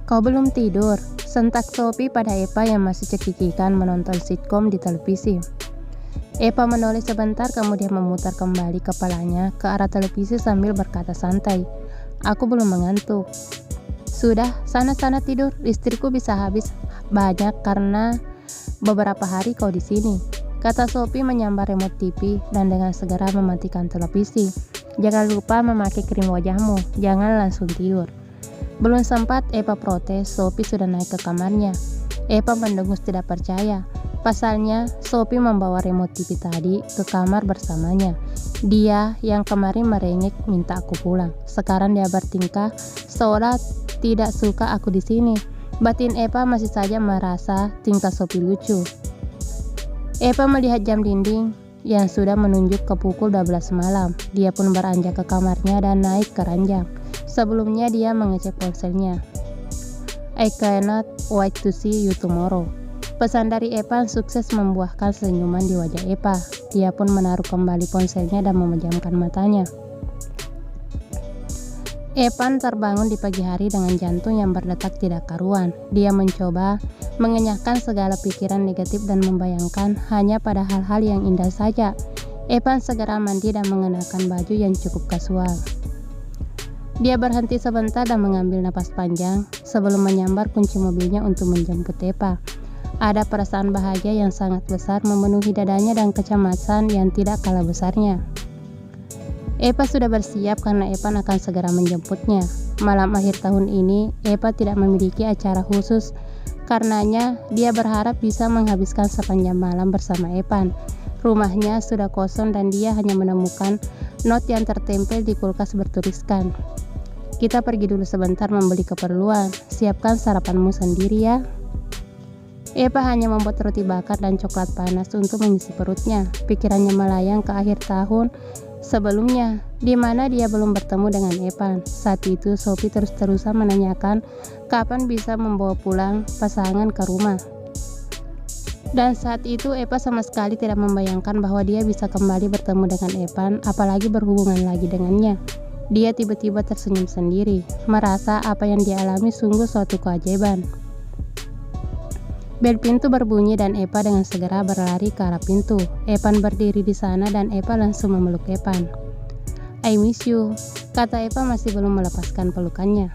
Kau belum tidur? Sentak Sophie pada Eva yang masih cekikikan menonton sitkom di televisi. Eva menoleh sebentar kemudian memutar kembali kepalanya ke arah televisi sambil berkata santai, "Aku belum mengantuk." "Sudah, sana-sana tidur. Listrikku bisa habis banyak karena beberapa hari kau di sini," kata Sophie menyambar remote TV dan dengan segera mematikan televisi. "Jangan lupa memakai krim wajahmu, jangan langsung tidur." Belum sempat Eva protes, Sophie sudah naik ke kamarnya. Eva mendengus tidak percaya. Pasalnya, Sophie membawa remote TV tadi ke kamar bersamanya. Dia yang kemarin merengek minta aku pulang. Sekarang dia bertingkah seolah tidak suka aku di sini. Batin Eva masih saja merasa tingkah Sophie lucu. Eva melihat jam dinding yang sudah menunjuk ke pukul 12 malam. Dia pun beranjak ke kamarnya dan naik ke ranjang. Sebelumnya dia mengecek ponselnya. "I cannot wait to see you tomorrow." Pesan dari Evan sukses membuahkan senyuman di wajah Eva. Dia pun menaruh kembali ponselnya dan memejamkan matanya. Evan terbangun di pagi hari dengan jantung yang berdetak tidak karuan. Dia mencoba mengenyahkan segala pikiran negatif dan membayangkan hanya pada hal-hal yang indah saja. Evan segera mandi dan mengenakan baju yang cukup kasual. Dia berhenti sebentar dan mengambil napas panjang sebelum menyambar kunci mobilnya untuk menjemput Eva. Ada perasaan bahagia yang sangat besar memenuhi dadanya dan kecemasan yang tidak kalah besarnya. Eva sudah bersiap karena Evan akan segera menjemputnya. Malam akhir tahun ini, Eva tidak memiliki acara khusus. Karenanya, dia berharap bisa menghabiskan sepanjang malam bersama Evan. Rumahnya sudah kosong dan dia hanya menemukan not yang tertempel di kulkas bertuliskan, "Kita pergi dulu sebentar membeli keperluan. Siapkan sarapanmu sendiri ya." Eva hanya membuat roti bakar dan coklat panas untuk mengisi perutnya. Pikirannya melayang ke akhir tahun sebelumnya, di mana dia belum bertemu dengan Evan. Saat itu Sophie terus-terusan menanyakan kapan bisa membawa pulang pasangan ke rumah. Dan saat itu Eva sama sekali tidak membayangkan bahwa dia bisa kembali bertemu dengan Evan, apalagi berhubungan lagi dengannya. Dia tiba-tiba tersenyum sendiri, merasa apa yang dia alami sungguh suatu keajaiban. Bel pintu berbunyi dan Eva dengan segera berlari ke arah pintu. Evan berdiri di sana dan Eva langsung memeluk Evan. "I miss you," kata Eva masih belum melepaskan pelukannya.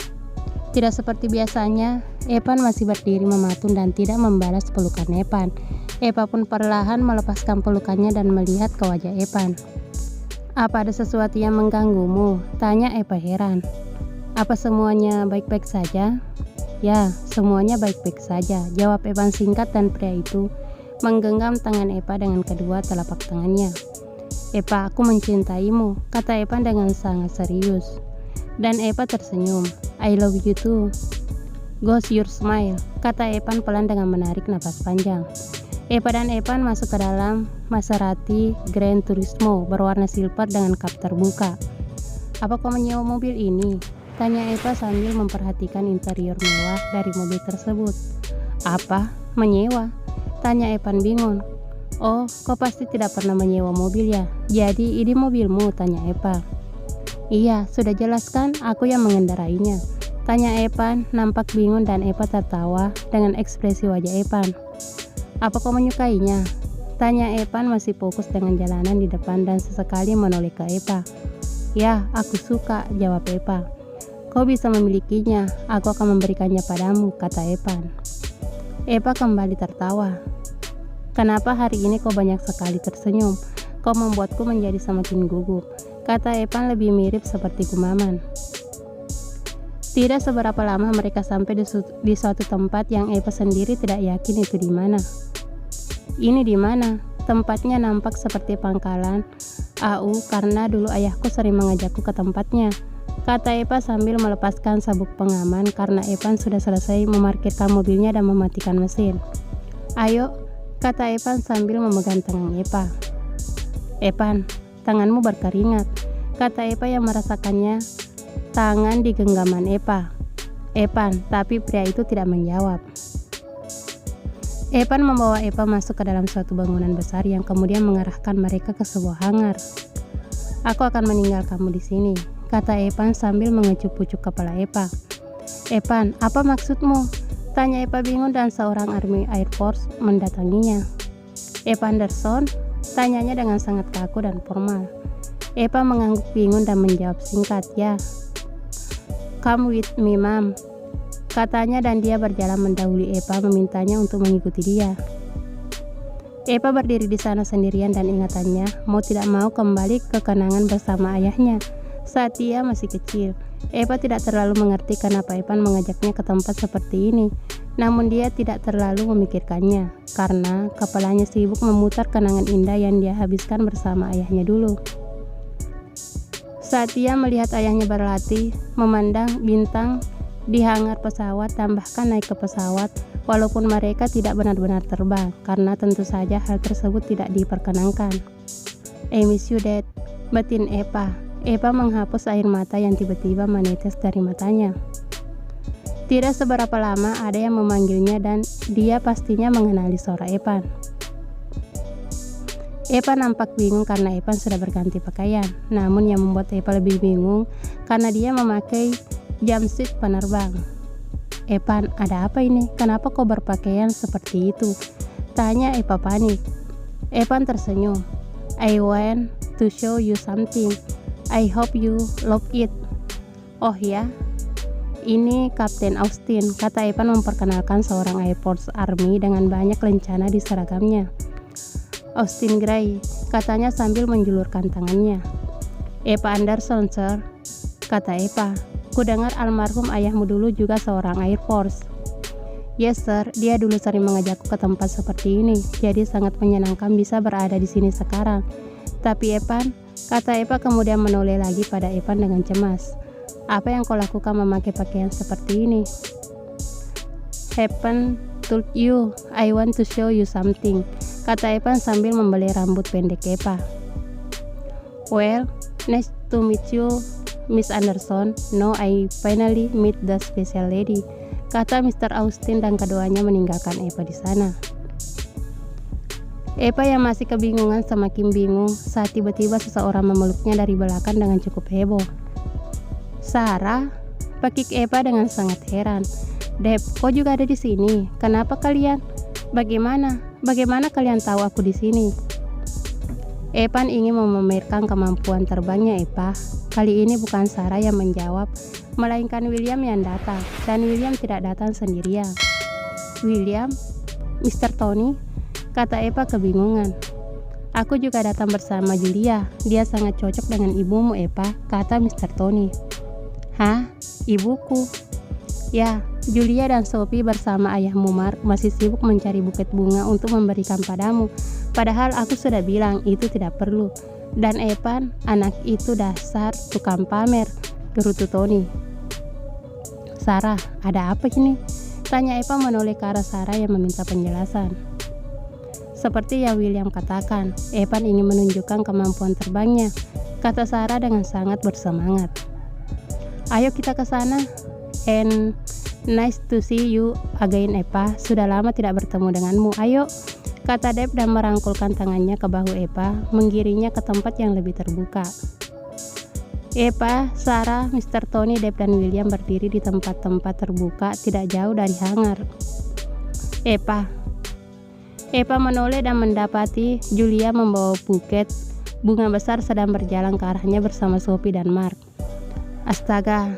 Tidak seperti biasanya, Evan masih berdiri mematung dan tidak membalas pelukan Evan. Eva pun perlahan melepaskan pelukannya dan melihat ke wajah Evan. "Apa ada sesuatu yang mengganggumu?" tanya Eva heran. "Apa semuanya baik-baik saja?" "Ya, semuanya baik-baik saja," jawab Evan singkat dan pria itu menggenggam tangan Eva dengan kedua telapak tangannya. "Eva, aku mencintaimu," kata Evan dengan sangat serius. Dan Eva tersenyum. "I love you too. Goes your smile," kata Evan pelan dengan menarik napas panjang. Eva dan Evan masuk ke dalam Maserati Gran Turismo berwarna silver dengan kap terbuka. "Apa kau menyewa mobil ini?" tanya Eva sambil memperhatikan interior mewah dari mobil tersebut. "Apa? Menyewa?" tanya Evan bingung. "Oh, kau pasti tidak pernah menyewa mobil ya? Jadi ini mobilmu?" tanya Eva. "Iya, sudah jelas kan aku yang mengendarainya," tanya Evan nampak bingung dan Eva tertawa dengan ekspresi wajah Evan. "Apa kau menyukainya?" tanya Evan masih fokus dengan jalanan di depan dan sesekali menoleh ke Eva. "Ya, aku suka," jawab Eva. "Kau bisa memilikinya, aku akan memberikannya padamu," kata Evan. Eva kembali tertawa. "Kenapa hari ini kau banyak sekali tersenyum? Kau membuatku menjadi semakin gugup," kata Evan lebih mirip seperti gumaman. Tidak seberapa lama mereka sampai di suatu tempat yang Eva sendiri tidak yakin itu di mana. "Ini di mana?" Tempatnya nampak seperti pangkalan AU karena dulu ayahku sering mengajakku ke tempatnya, kata Eva sambil melepaskan sabuk pengaman karena Evan sudah selesai memarkirkan mobilnya dan mematikan mesin. "Ayo," kata Evan sambil memegang tangan Eva. "Evan, tanganmu berkeringat," kata Eva yang merasakannya tangan di genggaman Eva. "Evan," tapi pria itu tidak menjawab. Evan membawa Eva masuk ke dalam suatu bangunan besar yang kemudian mengarahkan mereka ke sebuah hangar. "Aku akan meninggal kamu di sini," kata Evan sambil mengecup-ucup kepala Eva. Evan, apa maksudmu? Tanya Eva bingung dan seorang Army Air Force mendatanginya. Eva Anderson? Tanyanya dengan sangat kaku dan formal. Eva mengangguk bingung dan menjawab singkat, ya. Come with me, ma'am, katanya dan dia berjalan mendahului Eva memintanya untuk mengikuti dia. Eva berdiri di sana sendirian dan ingatannya mau tidak mau kembali ke kenangan bersama ayahnya saat dia masih kecil. Eva tidak terlalu mengerti kenapa Evan mengajaknya ke tempat seperti ini, namun dia tidak terlalu memikirkannya karena kepalanya sibuk memutar kenangan indah yang dia habiskan bersama ayahnya dulu. Saat dia melihat ayahnya berlatih, memandang bintang di hangar pesawat dan bahkan naik ke pesawat, walaupun mereka tidak benar-benar terbang, karena tentu saja hal tersebut tidak diperkenankan. I miss you, Dad, batin Eva. Eva menghapus air mata yang tiba-tiba menetes dari matanya. Tidak seberapa lama ada yang memanggilnya dan dia pastinya mengenali suara Evan. Eva nampak bingung karena Evan sudah berganti pakaian, namun yang membuat Eva lebih bingung karena dia memakai jumpsuit penerbang. Evan, ada apa ini? Kenapa kau berpakaian seperti itu? Tanya Eva panik. Evan tersenyum. I want to show you something. I hope you love it. Oh ya, ini Kapten Austin, kata Evan memperkenalkan seorang Air Force Army dengan banyak lencana di seragamnya. Austin Gray, katanya sambil menjulurkan tangannya. Eva Anderson, sir, kata Eva. Kudengar almarhum ayahmu dulu juga seorang Air Force. Yes, sir, dia dulu sering mengajakku ke tempat seperti ini, jadi sangat menyenangkan bisa berada di sini sekarang. Tapi Evan, kata Eva kemudian menoleh lagi pada Evan dengan cemas. Apa yang kau lakukan memakai pakaian seperti ini? Evan told you, I want to show you something, kata Evan sambil membelai rambut pendek Eva. Well, nice to meet you, Miss Anderson. No, I finally meet the special lady, kata Mr. Austin dan keduanya meninggalkan Eva di sana. Eva yang masih kebingungan semakin bingung saat tiba-tiba seseorang memeluknya dari belakang dengan cukup heboh. Sarah, pakik Eva dengan sangat heran. Deb, kau juga ada di sini. Kenapa kalian? Bagaimana kalian tahu aku di sini? Evan ingin memamerkan kemampuan terbangnya Eva. Kali ini bukan Sarah yang menjawab, melainkan William yang datang. Dan William tidak datang sendirian. William? Mr. Tony? Kata Eva kebingungan. Aku juga datang bersama Julia. Dia sangat cocok dengan ibumu, Eva, kata Mr. Tony. Hah? Ibuku? Ya, Julia dan Sophie bersama ayahmu Mark masih sibuk mencari buket bunga untuk memberikan padamu. Padahal aku sudah bilang itu tidak perlu. Dan Evan, anak itu dasar tukang pamer, gerutu Tony. Sarah, ada apa ini? Tanya Eva menoleh ke arah Sarah yang meminta penjelasan. Seperti yang William katakan, Evan ingin menunjukkan kemampuan terbangnya, kata Sarah dengan sangat bersemangat. Ayo kita ke sana. And nice to see you again, Eva. Sudah lama tidak bertemu denganmu. Ayo, kata Deb dan merangkulkan tangannya ke bahu Eva, menggiringnya ke tempat yang lebih terbuka. Eva, Sarah, Mr. Tony, Deb dan William berdiri di tempat-tempat terbuka tidak jauh dari hangar. Eva menoleh dan mendapati Julia membawa buket bunga besar sedang berjalan ke arahnya bersama Sophie dan Mark. Astaga,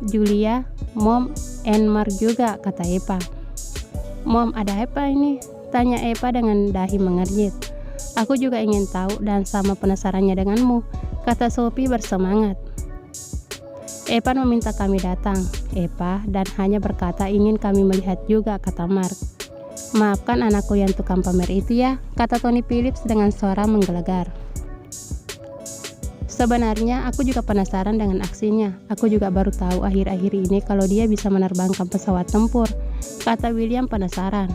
Julia, Mom, and Mark juga, kata Eva. Mom, ada apa ini? Tanya Eva dengan dahi mengernyit. Aku juga ingin tahu dan sama penasarannya denganmu, kata Sophie bersemangat. Evan meminta kami datang, Eva, dan hanya berkata ingin kami melihat juga, kata Mark. Maafkan anakku yang tukang pamer itu ya, kata Tony Phillips dengan suara menggelegar. Sebenarnya aku juga penasaran dengan aksinya. Aku juga baru tahu akhir-akhir ini kalau dia bisa menerbangkan pesawat tempur, kata William penasaran.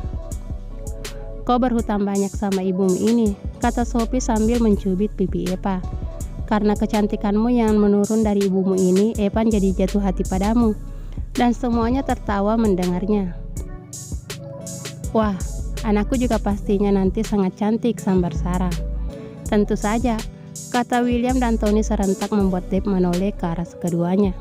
Kau berhutang banyak sama ibumu ini, kata Sophie sambil mencubit pipi Eva. Karena kecantikanmu yang menurun dari ibumu ini, Evan jadi jatuh hati padamu. Dan semuanya tertawa mendengarnya. Wah, anakku juga pastinya nanti sangat cantik, sambar Sarah. Tentu saja, kata William dan Tony serentak membuat Deb menoleh ke arah keduanya.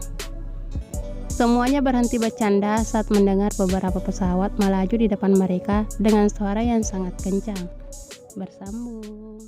Semuanya berhenti bercanda saat mendengar beberapa pesawat melaju di depan mereka dengan suara yang sangat kencang. Bersambung.